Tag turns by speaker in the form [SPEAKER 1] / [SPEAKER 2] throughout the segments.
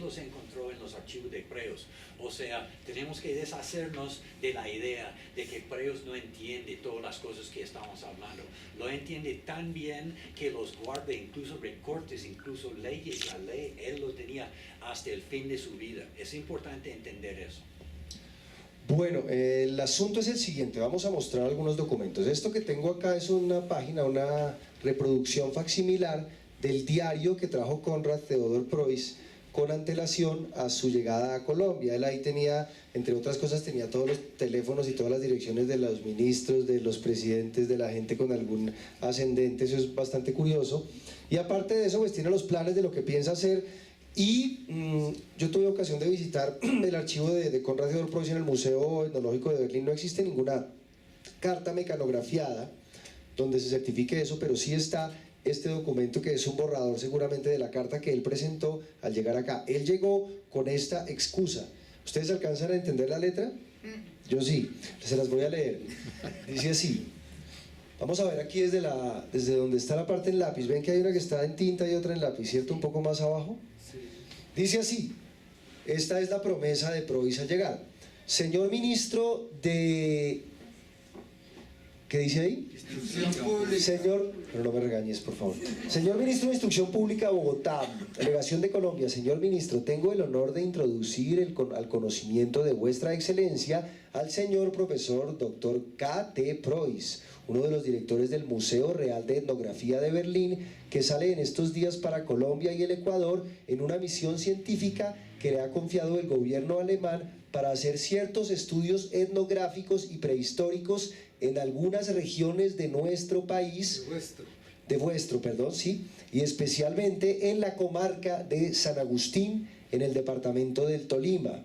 [SPEAKER 1] los encontró en los archivos de Preus. O sea, tenemos que deshacernos de la idea de que Preus no entiende todas las cosas que estamos hablando. Lo entiende tan bien que los guarda, incluso recortes, incluso leyes. La ley, él lo tenía hasta el fin de su vida. Es importante entender eso.
[SPEAKER 2] Bueno, el asunto es el siguiente, vamos a mostrar algunos documentos. Esto que tengo acá es una página, una reproducción facsimilar del diario que trajo Konrad Theodor Preuss con antelación a su llegada a Colombia. Él ahí tenía, entre otras cosas, tenía todos los teléfonos y todas las direcciones de los ministros, de los presidentes, de la gente con algún ascendente. Eso es bastante curioso. Y aparte de eso, pues tiene los planes de lo que piensa hacer. Y yo tuve ocasión de visitar el archivo de Konrad Theodor Preuss en el Museo Etnológico de Berlín. No existe ninguna carta mecanografiada donde se certifique eso, pero sí está este documento que es un borrador seguramente de la carta que él presentó al llegar acá. Él llegó con esta excusa. ¿Ustedes alcanzan a entender la letra? Yo sí, se las voy a leer. Dice así. Vamos a ver aquí desde donde está la parte en lápiz. Ven que hay una que está en tinta y otra en lápiz, ¿cierto? Un poco más abajo. Dice así, esta es la promesa de Preuss al llegar. Señor ministro de... ¿Qué dice ahí?
[SPEAKER 3] Instrucción pública.
[SPEAKER 2] Señor, pero no me regañes, por favor. Señor ministro de Instrucción Pública, Bogotá, Delegación de Colombia. Señor ministro, tengo el honor de introducir al conocimiento de vuestra excelencia al señor profesor Dr. K.T. Preuss, uno de los directores del Museo Real de Etnografía de Berlín, que sale en estos días para Colombia y el Ecuador en una misión científica que le ha confiado el gobierno alemán para hacer ciertos estudios etnográficos y prehistóricos en algunas regiones de nuestro país, y especialmente en la comarca de San Agustín, en el departamento del Tolima,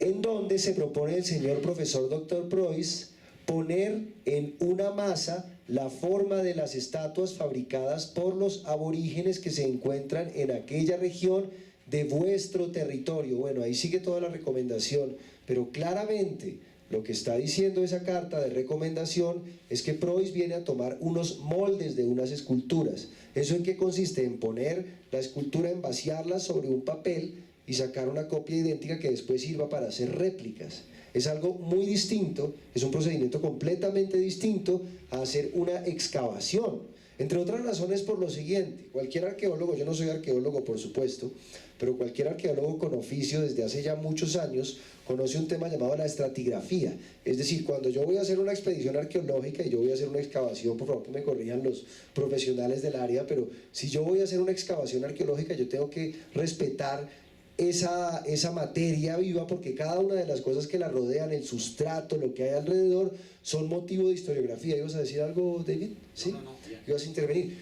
[SPEAKER 2] en donde se propone el señor profesor Dr. Preuss poner en una masa la forma de las estatuas fabricadas por los aborígenes que se encuentran en aquella región de vuestro territorio. Bueno, ahí sigue toda la recomendación, pero claramente lo que está diciendo esa carta de recomendación es que Preuss viene a tomar unos moldes de unas esculturas. ¿Eso en qué consiste? En poner la escultura, en vaciarla sobre un papel y sacar una copia idéntica que después sirva para hacer réplicas. Es algo muy distinto, es un procedimiento completamente distinto a hacer una excavación. Entre otras razones por lo siguiente, cualquier arqueólogo, yo no soy arqueólogo por supuesto, pero cualquier arqueólogo con oficio desde hace ya muchos años conoce un tema llamado la estratigrafía. Es decir, cuando yo voy a hacer una expedición arqueológica y yo voy a hacer una excavación, por favor que me corrijan los profesionales del área, pero si yo voy a hacer una excavación arqueológica yo tengo que respetar esa materia viva, porque cada una de las cosas que la rodean, el sustrato, lo que hay alrededor, son motivo de historiografía. ¿Ibas a decir algo, David? ¿Sí?
[SPEAKER 1] No.
[SPEAKER 2] ¿Ibas a intervenir?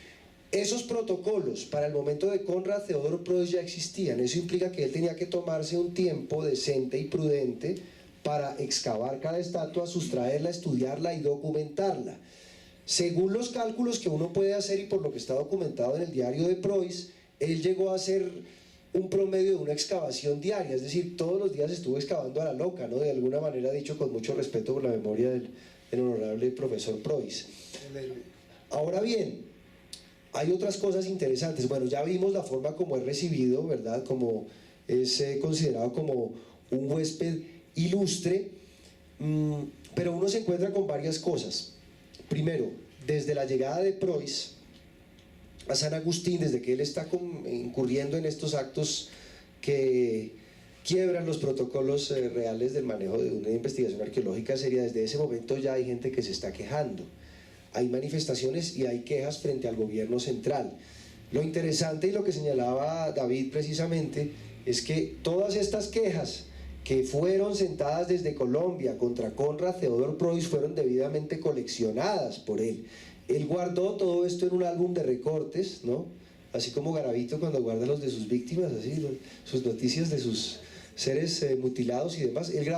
[SPEAKER 2] Esos protocolos para el momento de Konrad Theodor Preuss ya existían. Eso implica que él tenía que tomarse un tiempo decente y prudente para excavar cada estatua, sustraerla, estudiarla y documentarla. Según los cálculos que uno puede hacer y por lo que está documentado en el diario de Preuss, él llegó a hacer un promedio de una excavación diaria, es decir, todos los días estuvo excavando a la loca, ¿no? De alguna manera, dicho con mucho respeto por la memoria del honorable profesor Preuss. Ahora bien, hay otras cosas interesantes. Bueno, ya vimos la forma como es recibido, ¿verdad? Como es considerado como un huésped ilustre, pero uno se encuentra con varias cosas. Primero, desde la llegada de Preuss a San Agustín, desde que él está incurriendo en estos actos que quiebran los protocolos reales del manejo de una investigación arqueológica seria, desde ese momento ya hay gente que se está quejando. Hay manifestaciones y hay quejas frente al gobierno central. Lo interesante y lo que señalaba David precisamente es que todas estas quejas que fueron sentadas desde Colombia contra Konrad Theodor Preuss fueron debidamente coleccionadas por él. Él guardó todo esto en un álbum de recortes, ¿no? Así como Garavito cuando guarda los de sus víctimas, así, sus noticias de sus seres mutilados y demás. Él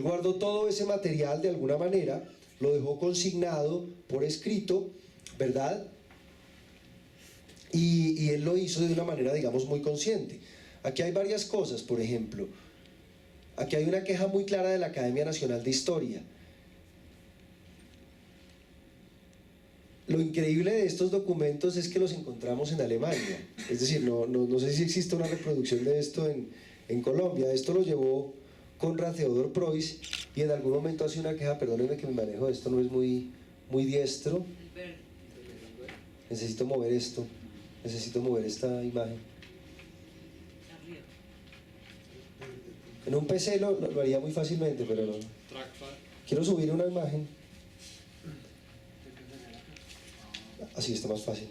[SPEAKER 2] guardó todo ese material de alguna manera, lo dejó consignado por escrito, ¿verdad? Y él lo hizo de una manera, digamos, muy consciente. Aquí hay varias cosas, por ejemplo. Aquí hay una queja muy clara de la Academia Nacional de Historia. lo increíble de estos documentos es que los encontramos en Alemania. Es decir, no sé si existe una reproducción de esto en Colombia. Esto lo llevó Konrad Theodor Preuss y en algún momento hace una queja, perdónenme que mi manejo de esto no es muy diestro. Necesito mover esto, necesito mover esta imagen. En un PC lo haría muy fácilmente, pero no. Quiero subir una imagen. Así está más fácil.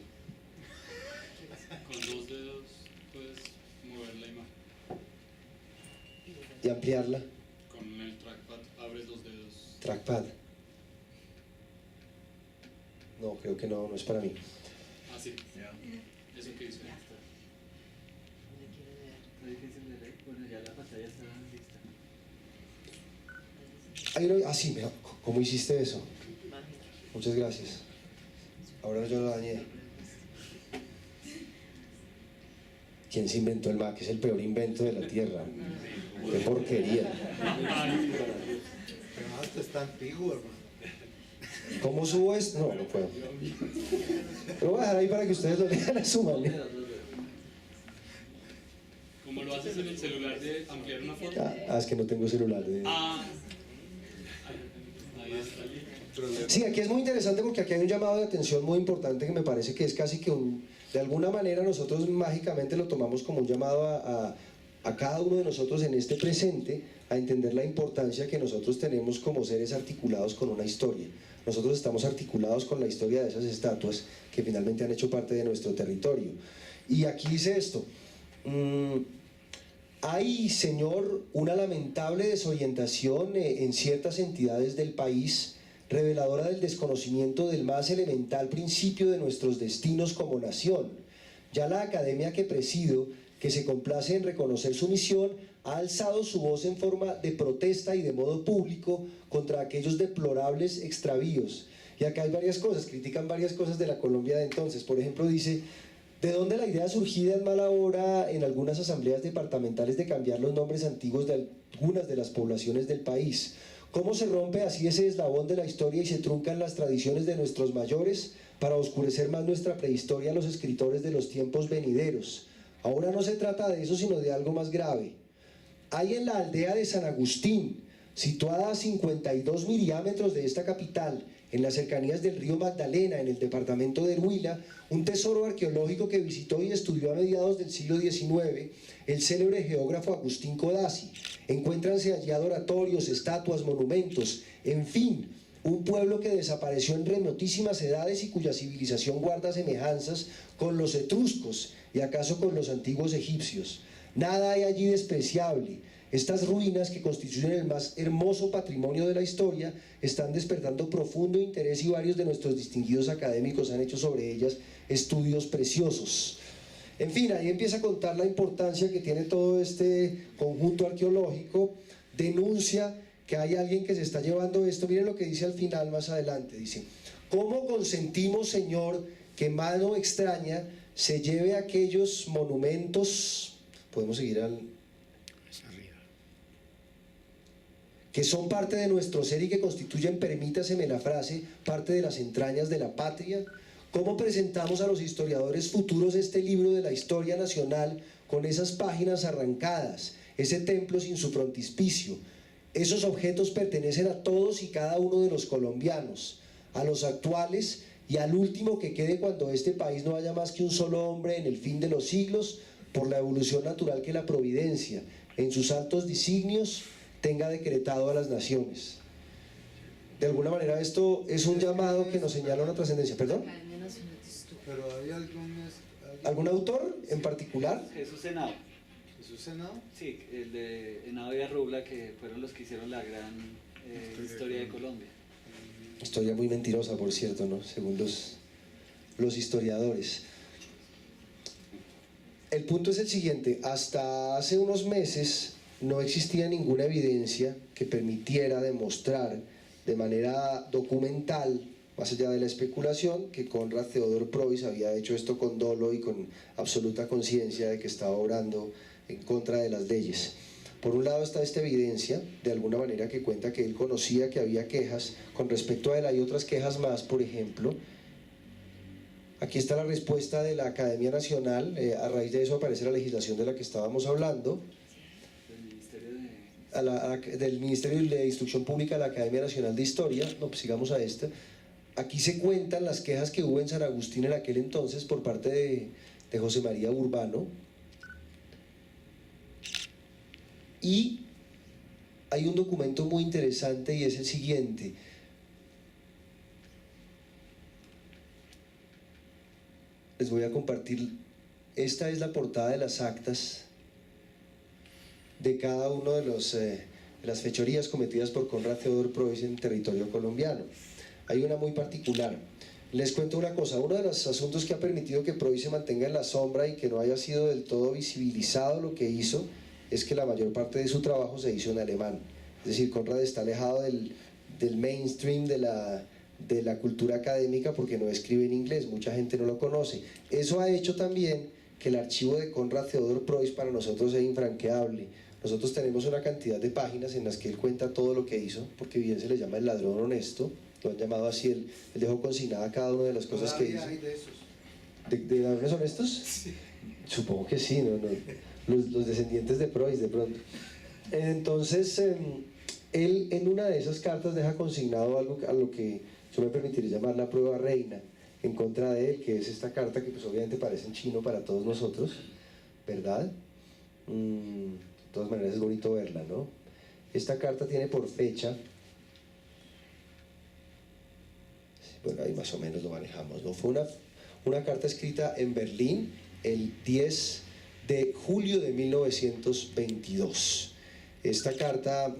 [SPEAKER 3] Con 2 dedos puedes mover la imagen.
[SPEAKER 2] Y ampliarla.
[SPEAKER 3] Con el trackpad abres 2 dedos.
[SPEAKER 2] Trackpad. No, creo que no es para mí.
[SPEAKER 3] Ah, sí. Eso que hizo.
[SPEAKER 4] Está difícil de leer. Bueno, ya la pantalla está lista.
[SPEAKER 2] Sí, ¿cómo hiciste eso? Muchas gracias. Ahora yo lo dañé. ¿Quién se inventó el Mac? Es el peor invento de la Tierra. ¡Qué porquería!
[SPEAKER 5] Pero esto está antiguo, hermano.
[SPEAKER 2] ¿Cómo subo esto? No puedo. Lo voy a dejar ahí para que ustedes lo lean a su manera.
[SPEAKER 3] ¿Cómo lo haces en el celular de ampliar una foto?
[SPEAKER 2] Es que no tengo celular.
[SPEAKER 3] Ahí está.
[SPEAKER 2] Sí, aquí es muy interesante porque aquí hay un llamado de atención muy importante que me parece que es casi que de alguna manera nosotros mágicamente lo tomamos como un llamado a cada uno de nosotros en este presente a entender la importancia que nosotros tenemos como seres articulados con una historia. Nosotros estamos articulados con la historia de esas estatuas que finalmente han hecho parte de nuestro territorio. Y aquí dice esto: hay, señor, una lamentable desorientación en ciertas entidades del país, reveladora del desconocimiento del más elemental principio de nuestros destinos como nación. Ya la academia que presido, que se complace en reconocer su misión, ha alzado su voz en forma de protesta y de modo público contra aquellos deplorables extravíos. Y acá hay varias cosas, critican varias cosas de la Colombia de entonces. Por ejemplo, dice: ¿de dónde la idea surgida en mala hora en algunas asambleas departamentales de cambiar los nombres antiguos de algunas de las poblaciones del país? ¿Cómo se rompe así ese eslabón de la historia y se truncan las tradiciones de nuestros mayores para oscurecer más nuestra prehistoria a los escritores de los tiempos venideros? Ahora no se trata de eso, sino de algo más grave. Hay en la aldea de San Agustín, situada a 52 miriámetros de esta capital, en las cercanías del río Magdalena, en el departamento de Huila, un tesoro arqueológico que visitó y estudió a mediados del siglo XIX el célebre geógrafo Agustín Codazzi. Encuéntranse allí adoratorios, estatuas, monumentos, en fin, un pueblo que desapareció en remotísimas edades y cuya civilización guarda semejanzas con los etruscos y acaso con los antiguos egipcios. Nada hay allí despreciable. Estas ruinas, que constituyen el más hermoso patrimonio de la historia, están despertando profundo interés y varios de nuestros distinguidos académicos han hecho sobre ellas estudios preciosos. En fin, ahí empieza a contar la importancia que tiene todo este conjunto arqueológico, denuncia que hay alguien que se está llevando esto. Miren lo que dice al final, más adelante, dice: ¿cómo consentimos, señor, que mano extraña se lleve aquellos monumentos? Podemos seguir que son parte de nuestro ser y que constituyen, permítaseme la frase, parte de las entrañas de la patria. ¿Cómo presentamos a los historiadores futuros este libro de la historia nacional con esas páginas arrancadas, ese templo sin su frontispicio? Esos objetos pertenecen a todos y cada uno de los colombianos, a los actuales y al último que quede cuando este país no haya más que un solo hombre en el fin de los siglos, por la evolución natural que la providencia, en sus altos designios, tenga decretado a las naciones. De alguna manera esto es un llamado que nos señala una trascendencia. ¿Perdón?
[SPEAKER 5] Pero hay
[SPEAKER 2] ¿Algún autor en particular?
[SPEAKER 4] Jesús Henao.
[SPEAKER 5] ¿Jesús Henao?
[SPEAKER 4] Sí, el de Henao y Arrubla, que fueron los que hicieron la gran historia de Colombia.
[SPEAKER 2] Historia muy mentirosa, por cierto, ¿no? Según los historiadores. El punto es el siguiente: hasta hace unos meses no existía ninguna evidencia que permitiera demostrar de manera documental, más allá de la especulación, que Konrad Theodor Preuss había hecho esto con dolo y con absoluta conciencia de que estaba obrando en contra de las leyes. Por un lado está esta evidencia, de alguna manera, que cuenta que él conocía que había quejas con respecto a él. Hay otras quejas más, por ejemplo, Aquí está la respuesta de la Academia Nacional, a raíz de eso aparece la legislación de la que estábamos hablando, del Ministerio de Instrucción Pública a la Academia Nacional de Historia. No, pues sigamos a esta. Aquí se cuentan las quejas que hubo en San Agustín en aquel entonces por parte de José María Urbano. Y hay un documento muy interesante y es el siguiente. Les voy a compartir, esta es la portada de las actas de cada uno de las fechorías cometidas por Konrad Theodor Preuss en territorio colombiano. Hay una muy particular. Les cuento una cosa, uno de los asuntos que ha permitido que Preuss se mantenga en la sombra y que no haya sido del todo visibilizado lo que hizo, es que la mayor parte de su trabajo se hizo en alemán. Es decir, Konrad está alejado del mainstream de la cultura académica porque no escribe en inglés, mucha gente no lo conoce. Eso ha hecho también que el archivo de Konrad Theodor Preuss para nosotros sea infranqueable. Nosotros tenemos una cantidad de páginas en las que él cuenta todo lo que hizo, porque bien se le llama el ladrón honesto, lo han llamado así, él dejó consignada cada una de las cosas que hizo.
[SPEAKER 5] Hay de esos.
[SPEAKER 2] ¿De ladrones honestos? Sí. Supongo que sí, ¿no? Los descendientes de Preuss de pronto. Entonces, él en una de esas cartas deja consignado algo a lo que yo me permitiré llamar la prueba reina en contra de él, que es esta carta que pues obviamente parece en chino para todos nosotros, ¿verdad? De todas maneras es bonito verla, ¿no? Esta carta tiene por fecha, bueno, ahí más o menos lo manejamos, ¿no? Fue una carta escrita en Berlín el 10 de julio de 1922. Esta carta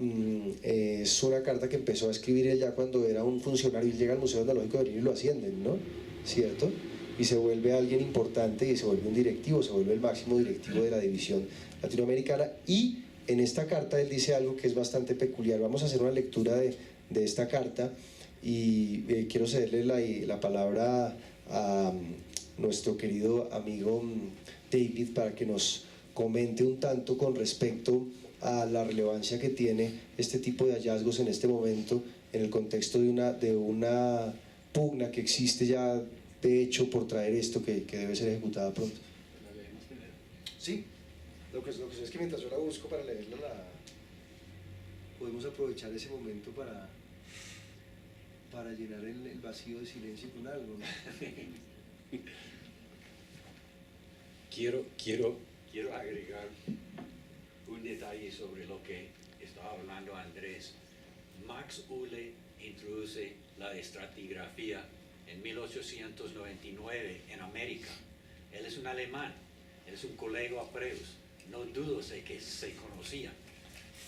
[SPEAKER 2] es una carta que empezó a escribir él ya cuando era un funcionario y llega al Museo Etnológico de Berlín y lo ascienden, ¿no? ¿Cierto? Y se vuelve alguien importante y se vuelve un directivo, se vuelve el máximo directivo de la división latinoamericana. Y en esta carta él dice algo que es bastante peculiar. Vamos a hacer una lectura de esta carta y quiero cederle la palabra a nuestro querido amigo David para que nos comente un tanto con respecto a la relevancia que tiene este tipo de hallazgos en este momento en el contexto de una pugna que existe ya de hecho por traer esto que debe ser ejecutada pronto.
[SPEAKER 4] ¿La leemos primero?
[SPEAKER 2] Sí, lo que sucede es que mientras yo la busco para leerla, podemos aprovechar ese momento para llenar el vacío de silencio con algo, ¿no?
[SPEAKER 1] Quiero agregar un detalle sobre lo que estaba hablando Andrés. Max Uhle introduce la estratigrafía en 1899 en América. Él es un alemán, él es un colega a Preuss. No dudo de que se conocían.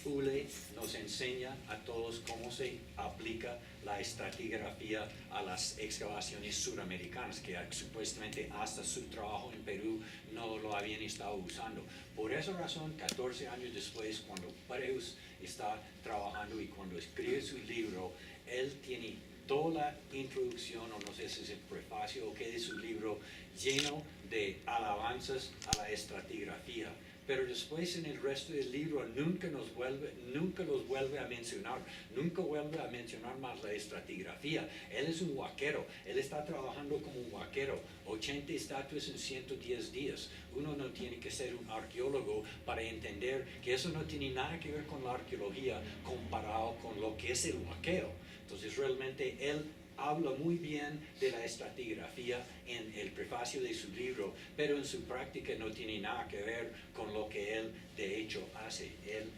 [SPEAKER 1] Uhle nos enseña a todos cómo se aplica la estratigrafía a las excavaciones suramericanas, que supuestamente hasta su trabajo en Perú no lo habían estado usando. Por esa razón, 14 años después, cuando Preuss está trabajando y cuando escribe su libro, él tiene toda la introducción, o no sé si es el prefacio o qué, de su libro lleno de alabanzas a la estratigrafía. Pero después en el resto del libro nunca los vuelve a mencionar, nunca vuelve a mencionar más la estratigrafía. Él es un huaquero, él está trabajando como un huaquero, 80 estatuas en 110 días. Uno no tiene que ser un arqueólogo para entender que eso no tiene nada que ver con la arqueología comparado con lo que es el huaqueo. Entonces realmente él habla muy bien de la estratigrafía en el prefacio de su libro, pero en su práctica no tiene nada que ver con lo que él de hecho hace. Él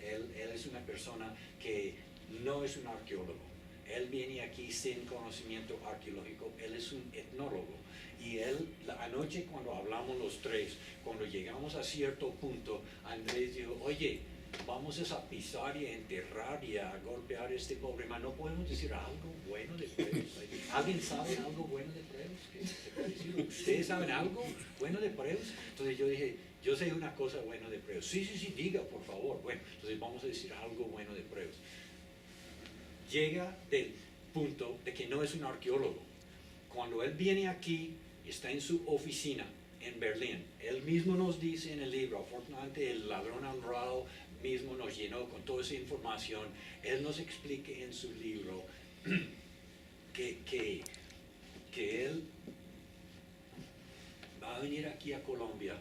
[SPEAKER 1] es una persona que no es un arqueólogo. Él viene aquí sin conocimiento arqueológico, él es un etnólogo. Y anoche cuando hablamos los tres, cuando llegamos a cierto punto, Andrés dijo, oye, vamos a pisar y a enterrar y a golpear a este pobre man. ¿No podemos decir algo bueno de Preuss? ¿Alguien sabe algo bueno de Preuss? ¿Ustedes saben algo bueno de Preuss? Entonces yo dije, yo sé una cosa buena de Preuss. Sí, diga, por favor. Bueno, entonces vamos a decir algo bueno de Preuss. Llega del punto de que no es un arqueólogo. Cuando él viene aquí, está en su oficina en Berlín. Él mismo nos dice en el libro, afortunadamente el ladrón honrado mismo nos llenó con toda esa información. Él nos explica en su libro que él va a venir aquí a Colombia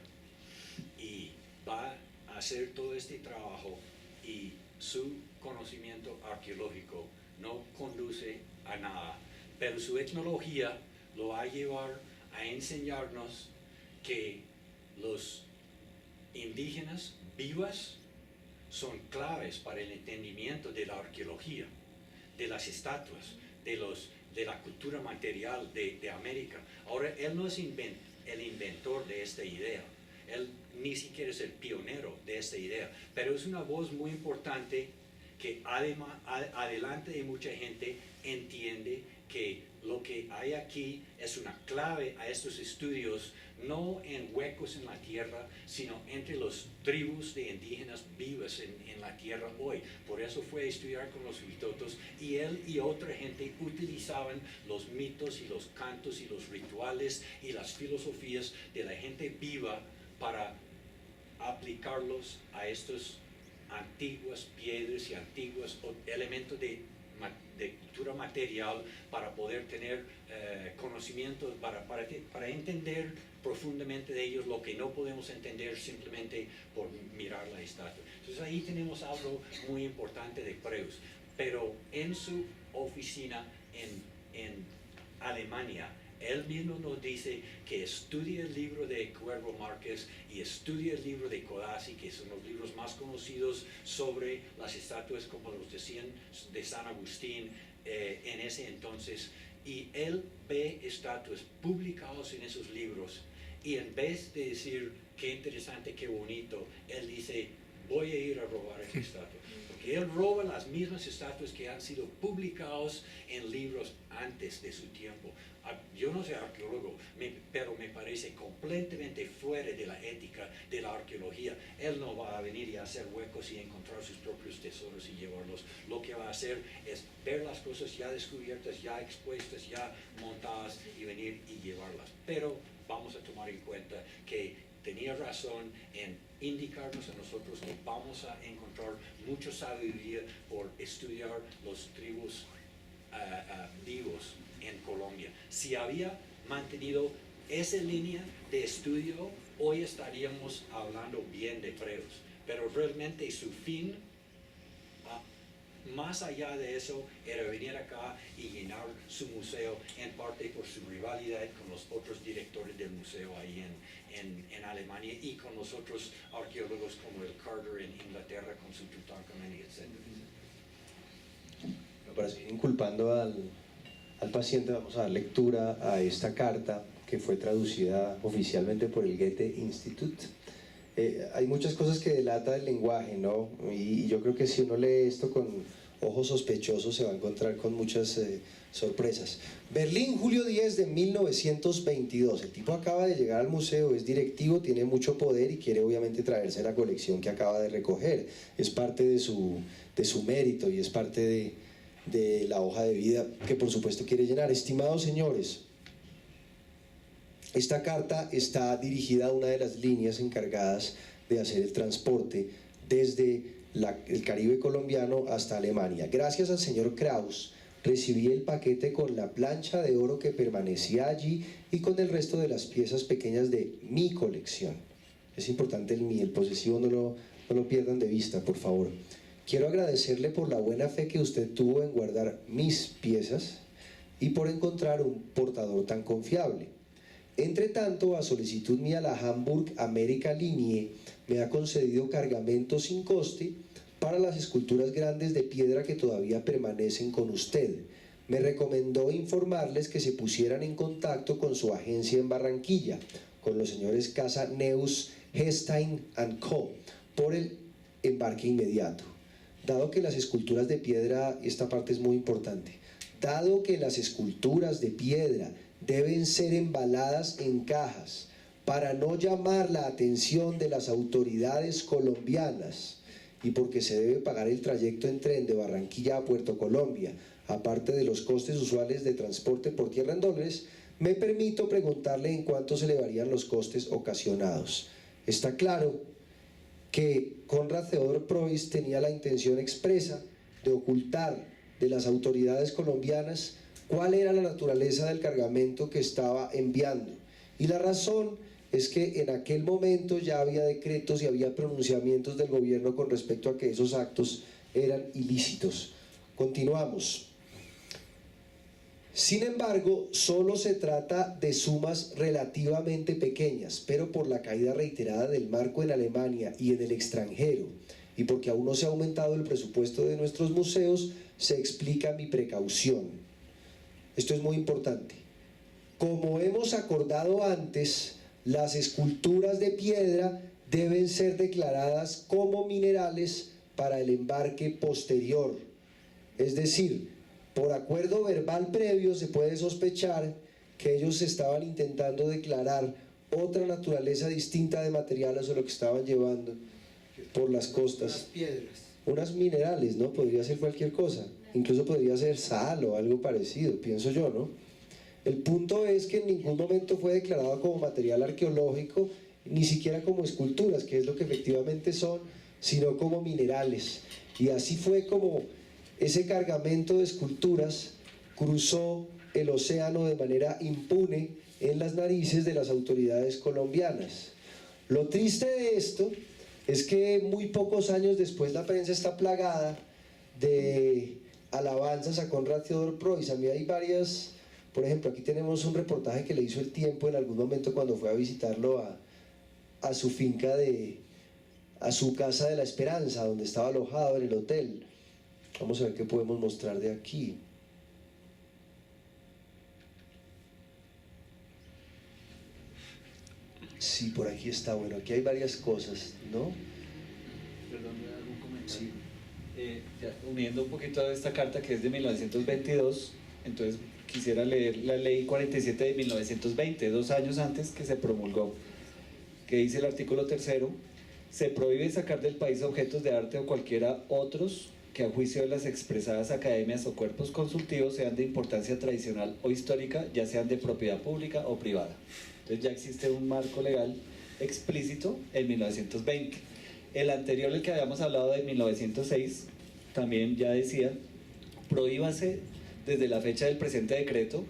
[SPEAKER 1] y va a hacer todo este trabajo y su conocimiento arqueológico no conduce a nada, pero su etnología lo va a llevar a enseñarnos que los indígenas vivas son claves para el entendimiento de la arqueología, de las estatuas, de la cultura material de América. Ahora, él no es el inventor de esta idea, él ni siquiera es el pionero de esta idea, pero es una voz muy importante que además, adelante de mucha gente, entiende que lo que hay aquí es una clave a estos estudios, no en huecos en la tierra, sino entre las tribus de indígenas vivas en la tierra hoy. Por eso fue a estudiar con los Huitotos, y él y otra gente utilizaban los mitos y los cantos y los rituales y las filosofías de la gente viva para aplicarlos a estos antiguas piedras y antiguos elementos de cultura material para poder tener conocimiento, para entender profundamente de ellos lo que no podemos entender simplemente por mirar la estatua. Entonces ahí tenemos algo muy importante de Preus, pero en su oficina en Alemania, él mismo nos dice que estudie el libro de Cuervo Márquez y estudie el libro de Codazzi, que son los libros más conocidos sobre las estatuas, como los de San Agustín en ese entonces, y él ve estatuas publicadas en esos libros, y en vez de decir qué interesante, qué bonito, él dice voy a ir a robar esa estatua, porque él roba las mismas estatuas que han sido publicados en libros antes de su tiempo. Yo no soy arqueólogo, pero me parece completamente fuera de la ética de la arqueología. Él no va a venir y hacer huecos y encontrar sus propios tesoros y llevarlos. Lo que va a hacer es ver las cosas ya descubiertas, ya expuestas, ya montadas, y venir y llevarlas. Pero vamos a tomar en cuenta que tenía razón en indicarnos a nosotros que vamos a encontrar mucha sabiduría por estudiar los tribus vivos en Colombia. Si había mantenido esa línea de estudio, hoy estaríamos hablando bien de Preus, pero realmente su fin, más allá de eso, era venir acá y llenar su museo, en parte por su rivalidad con los otros directores del museo ahí en Alemania, y con los otros arqueólogos como el Carter en Inglaterra con su Tutankamón, etc.
[SPEAKER 2] Para seguir inculpando al paciente, vamos a dar lectura a esta carta que fue traducida oficialmente por el Goethe Institut. Hay muchas cosas que delata el lenguaje, ¿no? Y yo creo que si uno lee esto con ojos sospechosos se va a encontrar con muchas sorpresas. Berlín, julio 10 de 1922. El tipo acaba de llegar al museo, es directivo, tiene mucho poder y quiere obviamente traerse la colección que acaba de recoger. Es parte de su mérito y es parte de la hoja de vida que por supuesto quiere llenar. Estimados señores, esta carta está dirigida a una de las líneas encargadas de hacer el transporte desde el Caribe colombiano hasta Alemania. Gracias al señor Kraus recibí el paquete con la plancha de oro que permanecía allí y con el resto de las piezas pequeñas de mi colección. Es importante el posesivo, no lo pierdan de vista, por favor. Quiero agradecerle por la buena fe que usted tuvo en guardar mis piezas y por encontrar un portador tan confiable. Entre tanto, a solicitud mía, la Hamburg America Linie me ha concedido cargamento sin coste para las esculturas grandes de piedra que todavía permanecen con usted. Me recomendó informarles que se pusieran en contacto con su agencia en Barranquilla, con los señores Casa Neus Hestein & Co., por el embarque inmediato. Dado que las esculturas de piedra, esta parte es muy importante, dado que las esculturas de piedra deben ser embaladas en cajas para no llamar la atención de las autoridades colombianas y porque se debe pagar el trayecto en tren de Barranquilla a Puerto Colombia, aparte de los costes usuales de transporte por tierra en dólares, me permito preguntarle en cuánto se elevarían los costes ocasionados. Está claro que Konrad Theodor Preuss tenía la intención expresa de ocultar de las autoridades colombianas cuál era la naturaleza del cargamento que estaba enviando, y la razón es que en aquel momento ya había decretos y había pronunciamientos del gobierno con respecto a que esos actos eran ilícitos. Continuamos. Sin embargo, solo se trata de sumas relativamente pequeñas, pero por la caída reiterada del marco en Alemania y en el extranjero, y porque aún no se ha aumentado el presupuesto de nuestros museos, se explica mi precaución. Esto es muy importante. Como hemos acordado antes, las esculturas de piedra deben ser declaradas como minerales para el embarque posterior. Es decir, por acuerdo verbal previo se puede sospechar que ellos estaban intentando declarar otra naturaleza distinta de materiales a lo que estaban llevando por las
[SPEAKER 5] Las
[SPEAKER 2] costas.
[SPEAKER 5] piedras.
[SPEAKER 2] Unas minerales, ¿no? Podría ser cualquier cosa. Incluso podría ser sal o algo parecido, pienso yo, ¿no? El punto es que en ningún momento fue declarado como material arqueológico, ni siquiera como esculturas, que es lo que efectivamente son, sino como minerales. Y así fue como ese cargamento de esculturas cruzó el océano de manera impune en las narices de las autoridades colombianas. Lo triste de esto es que muy pocos años después la prensa está plagada de alabanzas a Konrad Theodor Preuss. A mí hay varias, por ejemplo, aquí tenemos un reportaje que le hizo El Tiempo en algún momento cuando fue a visitarlo a su finca a su casa de la Esperanza, donde estaba alojado en el hotel. Vamos a ver qué podemos mostrar de aquí. Sí, por aquí está. Bueno, aquí hay varias cosas, ¿no?
[SPEAKER 4] Perdón, ¿me da algún comentario?
[SPEAKER 2] Sí.
[SPEAKER 4] Ya, uniendo un poquito a esta carta que es de 1922, entonces quisiera leer la ley 47 de 1920, 2 años antes que se promulgó, que dice el artículo 3: se prohíbe sacar del país objetos de arte o cualquiera otros que a juicio de las expresadas academias o cuerpos consultivos sean de importancia tradicional o histórica, ya sean de propiedad pública o privada. Entonces ya existe un marco legal explícito en 1920. El anterior, el que habíamos hablado de 1906, también ya decía: prohíbase desde la fecha del presente decreto,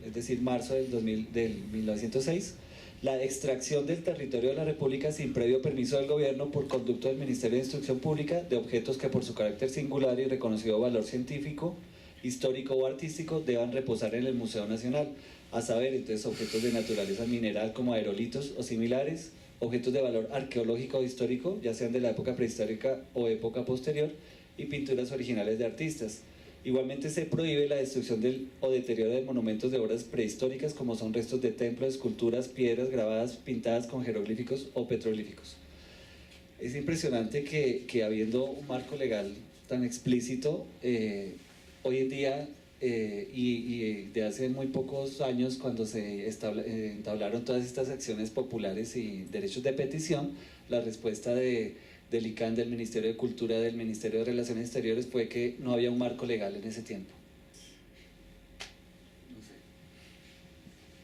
[SPEAKER 4] es decir, marzo del 1906, la extracción del territorio de la República sin previo permiso del gobierno por conducto del Ministerio de Instrucción Pública de objetos que por su carácter singular y reconocido valor científico, histórico o artístico deban reposar en el Museo Nacional, a saber, entonces, objetos de naturaleza mineral como aerolitos o similares, objetos de valor arqueológico o histórico, ya sean de la época prehistórica o época posterior, y pinturas originales de artistas. Igualmente se prohíbe la destrucción o deterioro de monumentos de obras prehistóricas como son restos de templos, esculturas, piedras grabadas, pintadas con jeroglíficos o petroglíficos. Es impresionante que habiendo un marco legal tan explícito, hoy en día y de hace muy pocos años, cuando se entablaron todas estas acciones populares y derechos de petición, la respuesta del ICANN, del Ministerio de Cultura, del Ministerio de Relaciones Exteriores, fue que no había un marco legal en ese tiempo.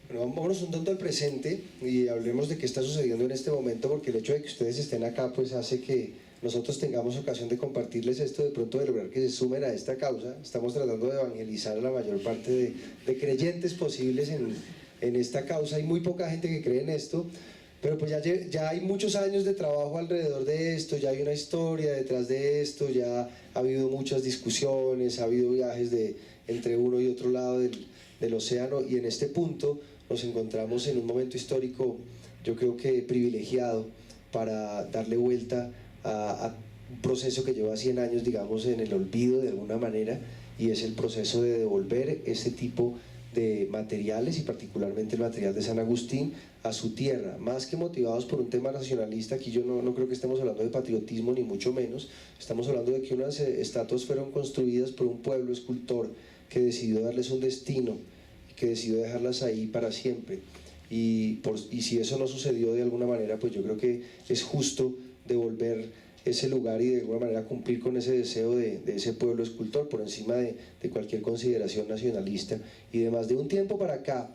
[SPEAKER 2] Pero vámonos un tanto al presente y hablemos de qué está sucediendo en este momento, porque el hecho de que ustedes estén acá pues hace que nosotros tengamos ocasión de compartirles esto, de pronto de lograr que se sumen a esta causa. Estamos tratando de evangelizar a la mayor parte de creyentes posibles en esta causa. Hay muy poca gente que cree en esto, pero pues ya hay muchos años de trabajo alrededor de esto, ya hay una historia detrás de esto, ya ha habido muchas discusiones, ha habido viajes entre uno y otro lado del océano, y en este punto nos encontramos en un momento histórico, yo creo que privilegiado, para darle vuelta a un proceso que lleva 100 años, digamos, en el olvido de alguna manera, y es el proceso de devolver ese tipo de materiales, y particularmente el material de San Agustín, a su tierra, más que motivados por un tema nacionalista. Aquí yo no creo que estemos hablando de patriotismo, ni mucho menos. Estamos hablando de que unas estatuas fueron construidas por un pueblo escultor que decidió darles un destino, que decidió dejarlas ahí para siempre, y si eso no sucedió de alguna manera, pues yo creo que es justo devolver ese lugar y de alguna manera cumplir con ese deseo de ese pueblo escultor por encima de cualquier consideración nacionalista. Y demás, de un tiempo para acá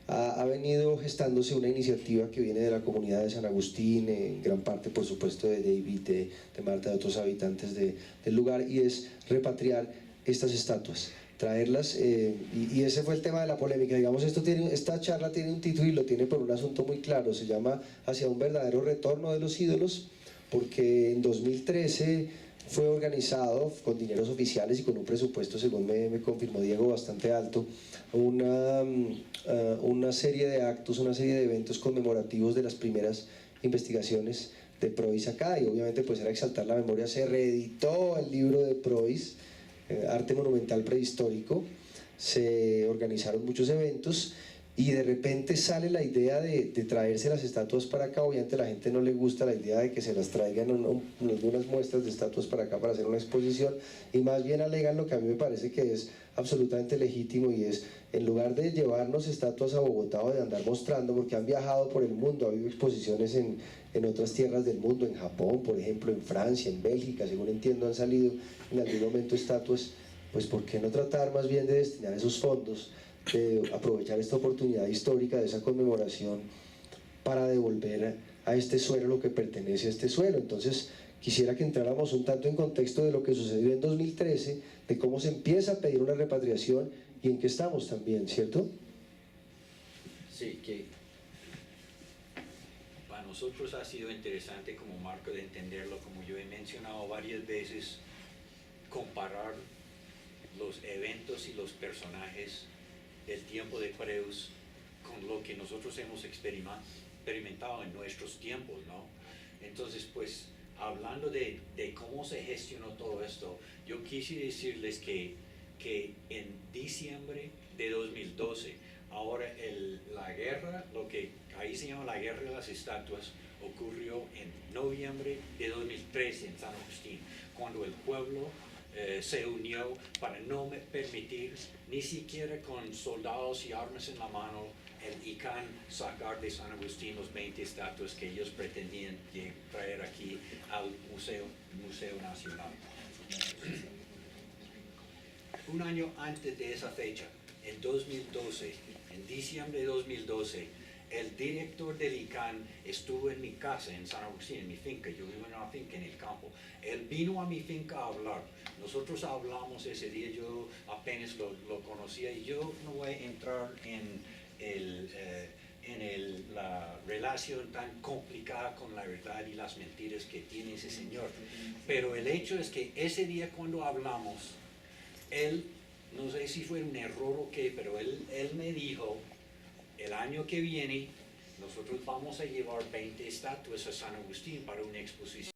[SPEAKER 2] ha venido gestándose una iniciativa que viene de la comunidad de San Agustín, en gran parte por supuesto de David, de Marta, de otros habitantes del lugar, y es repatriar estas estatuas. traerlas, y ese fue el tema de la polémica. Digamos, esta charla tiene un título y lo tiene por un asunto muy claro, se llama Hacia un verdadero retorno de los ídolos, porque en 2013 fue organizado con dineros oficiales y con un presupuesto, según me confirmó Diego, bastante alto, una serie de actos, una serie de eventos conmemorativos de las primeras investigaciones de Preuss acá, y obviamente pues era exaltar la memoria. Se reeditó el libro de Preuss, Arte Monumental Prehistórico, se organizaron muchos eventos y de repente sale la idea de traerse las estatuas para acá. Obviamente a la gente no le gusta la idea de que se las traigan algunas muestras de estatuas para acá para hacer una exposición, y más bien alegan lo que a mí me parece que es absolutamente legítimo, y es, en lugar de llevarnos estatuas a Bogotá o de andar mostrando, porque han viajado por el mundo, ha habido exposiciones en otras tierras del mundo, en Japón, por ejemplo, en Francia, en Bélgica, según entiendo han salido en algún momento estatuas, pues ¿por qué no tratar más bien de destinar esos fondos, de aprovechar esta oportunidad histórica de esa conmemoración para devolver a este suelo lo que pertenece a este suelo? Entonces quisiera que entráramos un tanto en contexto de lo que sucedió en 2013, de cómo se empieza a pedir una repatriación y en qué estamos también, ¿cierto?
[SPEAKER 1] Sí, que para nosotros ha sido interesante como marco de entenderlo, como yo he mencionado varias veces, comparar los eventos y los personajes del tiempo de Preuss con lo que nosotros hemos experimentado en nuestros tiempos, ¿no? Entonces, pues, hablando de cómo se gestionó todo esto, yo quise decirles que en diciembre de 2012, ahora la guerra, lo que ahí se llama la guerra de las estatuas, ocurrió en noviembre de 2013 en San Agustín, cuando el pueblo se unió para no permitir, ni siquiera con soldados y armas en la mano, el ICANN sacar de San Agustín los 20 estatuas que ellos pretendían traer aquí al Museo Nacional. Un año antes de esa fecha, en 2012, en diciembre de 2012, el director del ICANN estuvo en mi casa en San Agustín, en mi finca. Yo vivo en una finca en el campo. Él vino a mi finca a hablar. Nosotros hablamos ese día, yo apenas lo conocía, y yo no voy a entrar en la relación tan complicada con la verdad y las mentiras que tiene ese señor. Pero el hecho es que ese día cuando hablamos, él, no sé si fue un error o qué, pero él me dijo: el año que viene nosotros vamos a llevar 20 estatuas a San Agustín para una exposición.